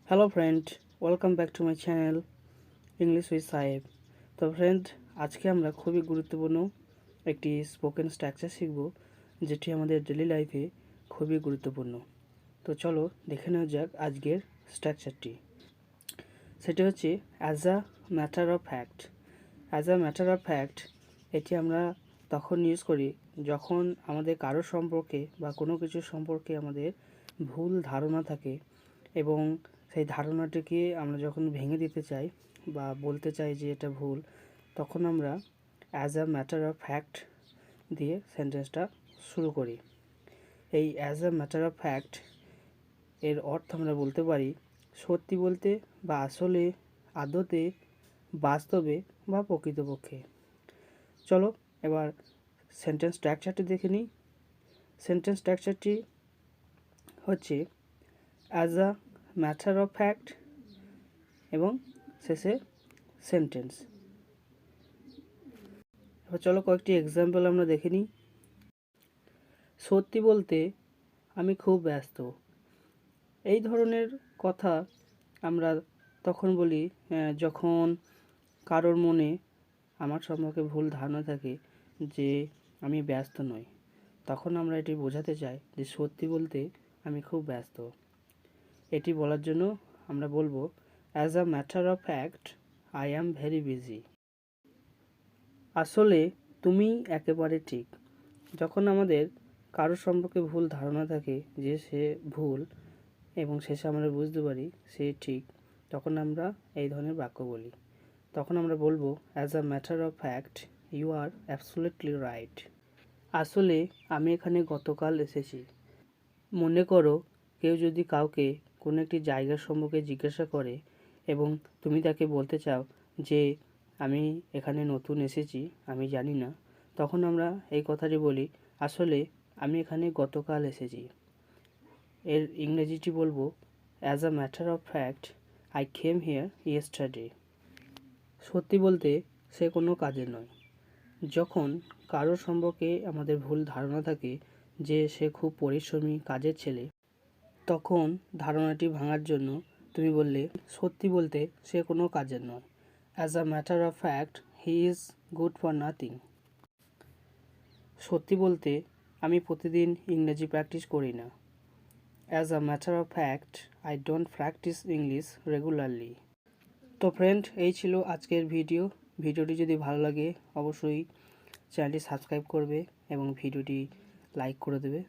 Hello friend, welcome back to my channel English with সাহেব। তো friend, আজকে আমরা খুবই গুরুত্বপূর্ণ একটি স্পোকেন স্ট্রাকচার শিখব, যেটি আমাদের ডেলি লাইফে খুবই গুরুত্বপূর্ণ। তো চলো দেখে নেওয়া যাক আজকের স্ট্রাকচারটি। সেটি হচ্ছে as a matter of fact. As a matter of fact এটি আমরা তখন ইউজ করি যখন আমাদের কারো সম্পর্কে বা কোনো কিছু সম্পর্কে আমাদের ভুল ধারণা থাকে এবং সেই ধারণাটিকে আমরা যখন ভেঙে দিতে চাই বা বলতে চাই যে এটা ভুল, তখন আমরা as a matter of fact দিয়ে সেন্টেন্সটা শুরু করি। এই as a matter of fact এর অর্থ আমরা বলতে পারি সত্যি বলতে বা আসলে, আদতে, বাস্তবে বা প্রকৃতপক্ষে। চলো এবার সেন্টেন্স স্ট্রাকচারটি দেখে নিই। সেন্টেন্স স্ট্রাকচারটি হচ্ছে as a matter of fact এবং শেষে সেন্টেন্স। এবার চলো কয়েকটি এক্সাম্পল আমরা দেখে নিই। সত্যি বলতে আমি খুব ব্যস্ত। এই ধরনের কথা আমরা তখন বলি যখন কারোর মনে আমার সম্পর্কে ভুল ধারণা থাকে যে আমি ব্যস্ত নই। তখন আমরা এটি বোঝাতে চাই যে সত্যি বলতে আমি খুব ব্যস্ত। এটি বলার জন্য আমরা বলবো as a matter of fact I am very busy. আসলে তুমি একেবারে ঠিক। যখন আমাদের কারোর সম্পর্কে ভুল ধারণা থাকে যে সে ভুল এবং শেষে আমরা বুঝতে পারি সে ঠিক, তখন আমরা এই ধরনের বাক্য বলি। তখন আমরা বলবো as a matter of fact you are absolutely right. আসলে আমি এখানে গতকাল এসেছি। মনে করো কেউ যদি কাউকে কোনো একটি জায়গার সম্পর্কে জিজ্ঞাসা করে এবং তুমি তাকে বলতে চাও যে আমি এখানে নতুন এসেছি, আমি জানি না, তখন আমরা এই কথাটি বলি আসলে আমি এখানে গতকাল এসেছি। এর ইংরেজিটি বলবো as a matter of fact I came here yesterday. সত্যি বলতে সে কোনো কাজের নয়। যখন কারোর সম্পর্কে আমাদের ভুল ধারণা থাকে যে সে খুব পরিশ্রমী কাজের ছেলে, তখন ধারণাটি ভাঙার জন্য তুমি বললে সত্যি বলতে সে কোনো কাজের নয়। As a matter of fact he is good for nothing. সত্যি বলতে আমি প্রতিদিন ইংরেজি প্র্যাকটিস করি না। As a matter of fact I don't practice English regularly. তো ফ্রেন্ড, এই ছিল আজকের ভিডিওটি যদি ভালো লাগে অবশ্যই চ্যানেলটি সাবস্ক্রাইব করবে এবং ভিডিওটি লাইক করে দেবে।